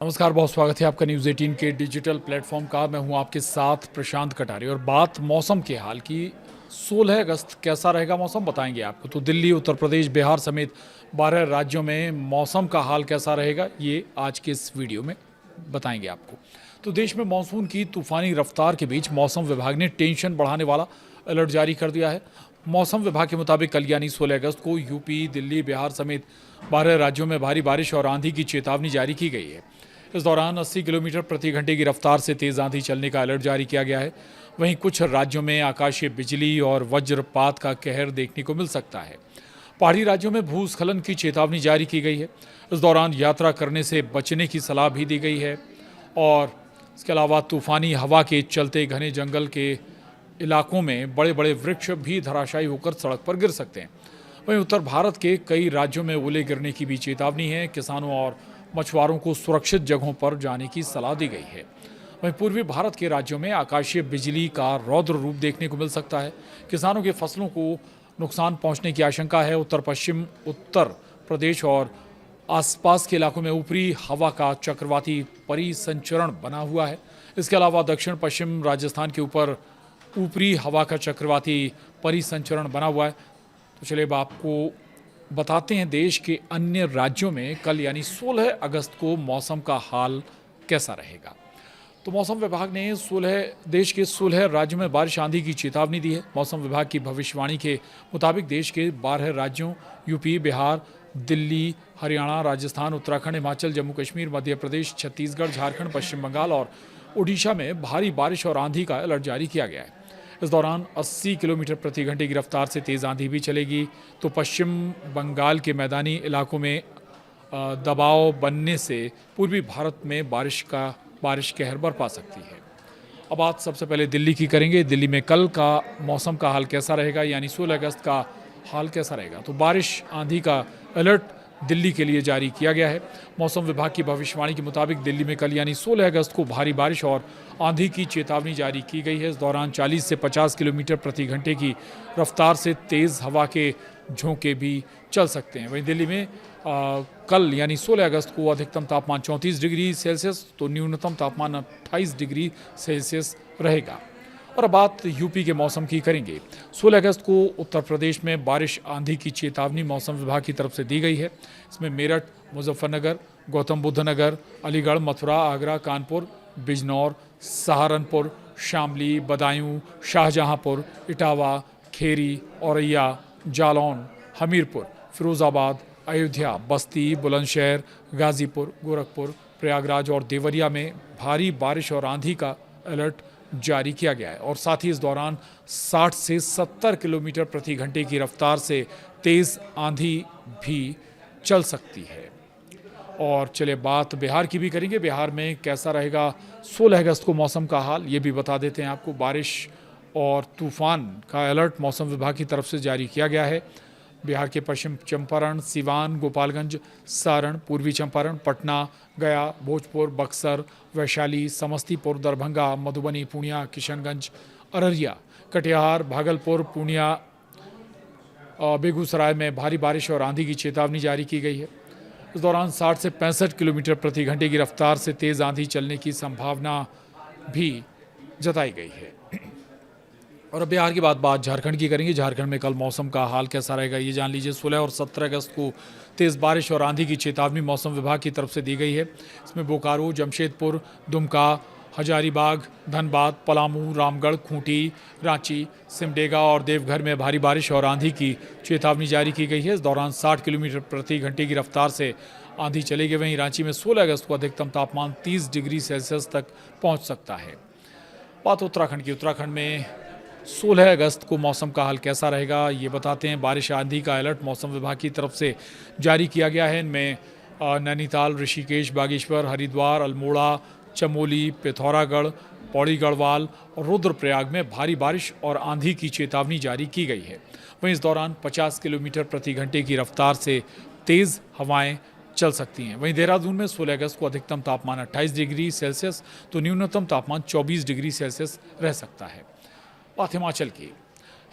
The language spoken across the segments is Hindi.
नमस्कार, बहुत स्वागत है आपका न्यूज़ 18 के डिजिटल प्लेटफॉर्म का। मैं हूं आपके साथ प्रशांत कटारे और बात मौसम के हाल की। 16 अगस्त कैसा रहेगा मौसम बताएंगे आपको। तो दिल्ली, उत्तर प्रदेश, बिहार समेत 12 राज्यों में मौसम का हाल कैसा रहेगा ये आज के इस वीडियो में बताएंगे आपको। तो देश में मानसून की तूफानी रफ्तार के बीच मौसम विभाग ने टेंशन बढ़ाने वाला अलर्ट जारी कर दिया है। मौसम विभाग के मुताबिक कल यानी 16 अगस्त को यूपी, दिल्ली, बिहार समेत 12 राज्यों में भारी बारिश और आंधी की चेतावनी जारी की गई है। इस दौरान 80 किलोमीटर प्रति घंटे की रफ्तार से तेज आंधी चलने का अलर्ट जारी किया गया है। वहीं कुछ राज्यों में आकाशीय बिजली और वज्रपात का कहर देखने को मिल सकता है। पहाड़ी राज्यों में भूस्खलन की चेतावनी जारी की गई है। इस दौरान यात्रा करने से बचने की सलाह भी दी गई है और इसके अलावा तूफानी हवा के चलते घने जंगल के इलाकों में बड़े बड़े वृक्ष भी धराशायी होकर सड़क पर गिर सकते हैं। वहीं उत्तर भारत के कई राज्यों में ओले गिरने की भी चेतावनी है। किसानों और मछुआरों को सुरक्षित जगहों पर जाने की सलाह दी गई है। वहीं पूर्वी भारत के राज्यों में आकाशीय बिजली का रौद्र रूप देखने को मिल सकता है। किसानों की फसलों को नुकसान पहुंचने की आशंका है। उत्तर पश्चिम उत्तर प्रदेश और आसपास के इलाकों में ऊपरी हवा का चक्रवाती परिसंचरण बना हुआ है। इसके अलावा दक्षिण पश्चिम राजस्थान के ऊपर ऊपरी हवा का चक्रवाती परिसंचरण बना हुआ है। तो चलिए अब आपको बताते हैं देश के अन्य राज्यों में कल यानी 16 अगस्त को मौसम का हाल कैसा रहेगा। तो मौसम विभाग ने देश के 16 राज्यों में बारिश आंधी की चेतावनी दी है। मौसम विभाग की भविष्यवाणी के मुताबिक देश के 12 राज्यों यूपी, बिहार, दिल्ली, हरियाणा, राजस्थान, उत्तराखंड, हिमाचल, जम्मू कश्मीर, मध्य प्रदेश, छत्तीसगढ़, झारखंड, पश्चिम बंगाल और उड़ीसा में भारी बारिश और आंधी का अलर्ट जारी किया गया है। इस दौरान 80 किलोमीटर प्रति घंटे की रफ्तार से तेज़ आंधी भी चलेगी। तो पश्चिम बंगाल के मैदानी इलाकों में दबाव बनने से पूर्वी भारत में बारिश कहर बरपा सकती है। अब बात सबसे पहले दिल्ली की करेंगे। दिल्ली में कल का मौसम का हाल कैसा रहेगा यानी 16 अगस्त का हाल कैसा रहेगा। तो बारिश आंधी का अलर्ट दिल्ली के लिए जारी किया गया है। मौसम विभाग की भविष्यवाणी के मुताबिक दिल्ली में कल यानी 16 अगस्त को भारी बारिश और आंधी की चेतावनी जारी की गई है। इस दौरान 40 से 50 किलोमीटर प्रति घंटे की रफ्तार से तेज़ हवा के झोंके भी चल सकते हैं। वहीं दिल्ली में कल यानी 16 अगस्त को अधिकतम तापमान 34 डिग्री सेल्सियस तो न्यूनतम तापमान 28 डिग्री सेल्सियस रहेगा। और अब बात यूपी के मौसम की करेंगे। 16 अगस्त को उत्तर प्रदेश में बारिश आंधी की चेतावनी मौसम विभाग की तरफ से दी गई है। इसमें मेरठ, मुजफ्फरनगर, गौतम बुद्ध नगर, अलीगढ़, मथुरा, आगरा, कानपुर, बिजनौर, सहारनपुर, शामली, बदायूं, शाहजहांपुर, इटावा, खेरी, औरैया, जालौन, हमीरपुर, फिरोजाबाद, अयोध्या, बस्ती, बुलंदशहर, गाजीपुर, गोरखपुर, प्रयागराज और देवरिया में भारी बारिश और आंधी का अलर्ट जारी किया गया है। और साथ ही इस दौरान 60 से 70 किलोमीटर प्रति घंटे की रफ्तार से तेज़ आंधी भी चल सकती है। और चलिए बात बिहार की भी करेंगे। बिहार में कैसा रहेगा 16 अगस्त को मौसम का हाल ये भी बता देते हैं आपको। बारिश और तूफान का अलर्ट मौसम विभाग की तरफ से जारी किया गया है। बिहार के पश्चिम चंपारण, सिवान, गोपालगंज, सारण, पूर्वी चंपारण, पटना, गया, भोजपुर, बक्सर, वैशाली, समस्तीपुर, दरभंगा, मधुबनी, पूर्णिया, किशनगंज, अररिया, कटिहार, भागलपुर, पूर्णिया, बेगूसराय में भारी बारिश और आंधी की चेतावनी जारी की गई है। इस दौरान 60 से 65 किलोमीटर प्रति घंटे की रफ्तार से तेज़ आंधी चलने की संभावना भी जताई गई है। और अब बिहार की बात झारखंड की करेंगे। झारखंड में कल मौसम का हाल कैसा रहेगा ये जान लीजिए। 16 और 17 अगस्त को तेज़ बारिश और आंधी की चेतावनी मौसम विभाग की तरफ से दी गई है। इसमें बोकारो, जमशेदपुर, दुमका, हजारीबाग, धनबाद, पलामू, रामगढ़, खूंटी, रांची, सिमडेगा और देवघर में भारी बारिश और आंधी की चेतावनी जारी की गई है। इस दौरान 60 किलोमीटर प्रति घंटे की रफ्तार से आंधी चलेगी। वहीं रांची में 16 अगस्त को अधिकतम तापमान 30 डिग्री सेल्सियस तक पहुँच सकता है। बात उत्तराखंड की। उत्तराखंड में 16 अगस्त को मौसम का हाल कैसा रहेगा ये बताते हैं। बारिश आंधी का अलर्ट मौसम विभाग की तरफ से जारी किया गया है। इनमें नैनीताल, ऋषिकेश, बागेश्वर, हरिद्वार, अल्मोड़ा, चमोली, पिथौरागढ़, पौड़ी गढ़वाल और रुद्रप्रयाग में भारी बारिश और आंधी की चेतावनी जारी की गई है। वहीं इस दौरान 50 किलोमीटर प्रति घंटे की रफ्तार से तेज़ हवाएं चल सकती हैं। वहीं देहरादून में 16 अगस्त को अधिकतम तापमान 28 डिग्री सेल्सियस तो न्यूनतम तापमान 24 डिग्री सेल्सियस रह सकता है। बात हिमाचल की।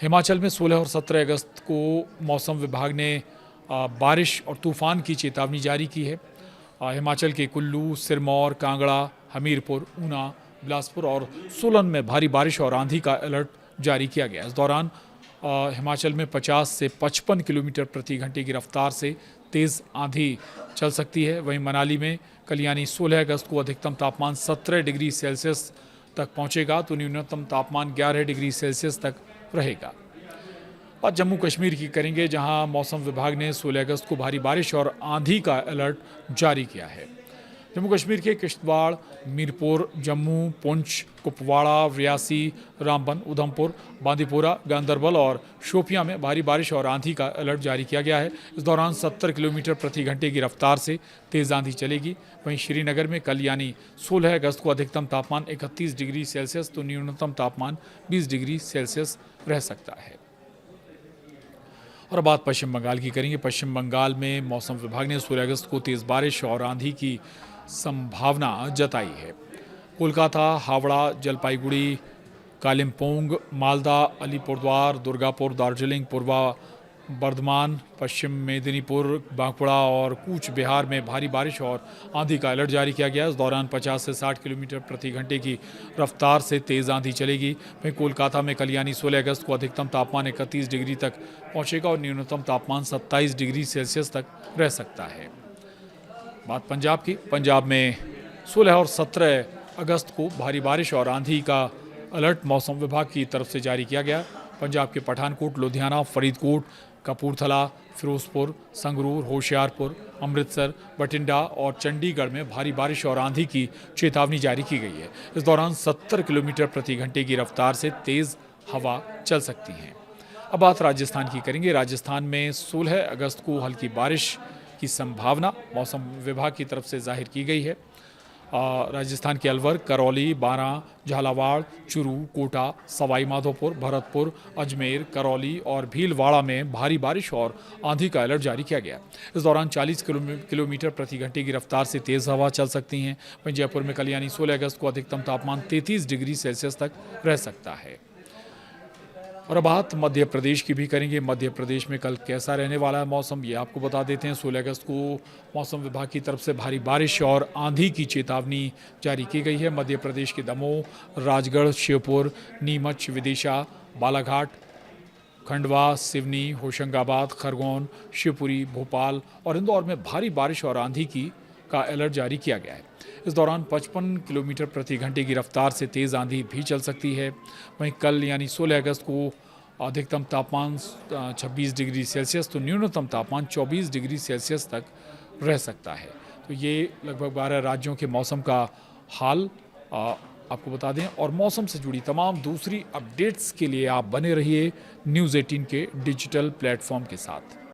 हिमाचल में 16 और 17 अगस्त को मौसम विभाग ने बारिश और तूफान की चेतावनी जारी की है। हिमाचल के कुल्लू, सिरमौर, कांगड़ा, हमीरपुर, ऊना, बिलासपुर और सोलन में भारी बारिश और आंधी का अलर्ट जारी किया गया। इस दौरान हिमाचल में 50 से 55 किलोमीटर प्रति घंटे की रफ्तार से तेज़ आंधी चल सकती है। वहीं मनाली में कल यानी 16 अगस्त को अधिकतम तापमान 17 डिग्री सेल्सियस तक पहुंचेगा तो न्यूनतम तापमान 11 डिग्री सेल्सियस तक रहेगा। और जम्मू कश्मीर की करेंगे, जहां मौसम विभाग ने 16 अगस्त को भारी बारिश और आंधी का अलर्ट जारी किया है। जम्मू कश्मीर के किश्तवाड़, मीरपुर, जम्मू, पुंछ, कुपवाड़ा, रियासी, रामबन, उधमपुर, बांदीपोरा, गांदरबल और शोपियां में भारी बारिश और आंधी का अलर्ट जारी किया गया है। इस दौरान 70 किलोमीटर प्रति घंटे की रफ्तार से तेज़ आंधी चलेगी। वहीं श्रीनगर में कल यानी 16 अगस्त को अधिकतम तापमान 31 डिग्री सेल्सियस तो न्यूनतम तापमान 20 डिग्री सेल्सियस रह सकता है। और बात पश्चिम बंगाल की करेंगे। पश्चिम बंगाल में मौसम विभाग ने 16 अगस्त को तेज़ बारिश और आंधी की संभावना जताई है। कोलकाता, हावड़ा, जलपाईगुड़ी, कालिम्पोंग, मालदा, अलीपुरद्वार, दुर्गापुर, दार्जिलिंग, पूर्वा बर्धमान, पश्चिम मेदिनीपुर, बांकुड़ा और कूच बिहार में भारी बारिश और आंधी का अलर्ट जारी किया गया। इस दौरान 50 से 60 किलोमीटर प्रति घंटे की रफ्तार से तेज़ आंधी चलेगी। वहीं कोलकाता में कल यानी 16 अगस्त को अधिकतम तापमान 31 डिग्री तक पहुंचेगा और न्यूनतम तापमान 27 डिग्री सेल्सियस तक रह सकता है। बात पंजाब की। पंजाब में 16 और 17 अगस्त को भारी बारिश और आंधी का अलर्ट मौसम विभाग की तरफ से जारी किया गया। पंजाब के पठानकोट, लुधियाना, फरीदकोट, कपूरथला, फिरोजपुर, संगरूर, होशियारपुर, अमृतसर, बठिंडा और चंडीगढ़ में भारी बारिश और आंधी की चेतावनी जारी की गई है। इस दौरान 70 किलोमीटर प्रति घंटे की रफ्तार से तेज़ हवा चल सकती है। अब बात राजस्थान की करेंगे। राजस्थान में 16 अगस्त को हल्की बारिश की संभावना मौसम विभाग की तरफ से जाहिर की गई है। राजस्थान के अलवर, करौली, बारां, झालावाड़, चुरू, कोटा, सवाई माधोपुर, भरतपुर, अजमेर, करौली और भीलवाड़ा में भारी बारिश और आंधी का अलर्ट जारी किया गया। इस दौरान 40 किलोमीटर प्रति घंटे की रफ्तार से तेज़ हवा चल सकती हैं। वहीं जयपुर में कल यानी 16 अगस्त को अधिकतम तापमान 33 डिग्री सेल्सियस तक रह सकता है। और अब बात मध्य प्रदेश की भी करेंगे। मध्य प्रदेश में कल कैसा रहने वाला है मौसम, ये आपको बता देते हैं। 16 अगस्त को मौसम विभाग की तरफ से भारी बारिश और आंधी की चेतावनी जारी की गई है। मध्य प्रदेश के दमोह, राजगढ़, श्योपुर, नीमच, विदिशा, बालाघाट, खंडवा, सिवनी, होशंगाबाद, खरगोन, शिवपुरी, भोपाल और इंदौर में भारी बारिश और आंधी का अलर्ट जारी किया गया है। इस दौरान 55 किलोमीटर प्रति घंटे की रफ्तार से तेज़ आंधी भी चल सकती है। वहीं कल यानी 16 अगस्त को अधिकतम तापमान 26 डिग्री सेल्सियस तो न्यूनतम तापमान 24 डिग्री सेल्सियस तक रह सकता है। तो ये लगभग 12 राज्यों के मौसम का हाल आपको बता दें। और मौसम से जुड़ी तमाम दूसरी अपडेट्स के लिए आप बने रहिए न्यूज़ 18 के डिजिटल प्लेटफॉर्म के साथ।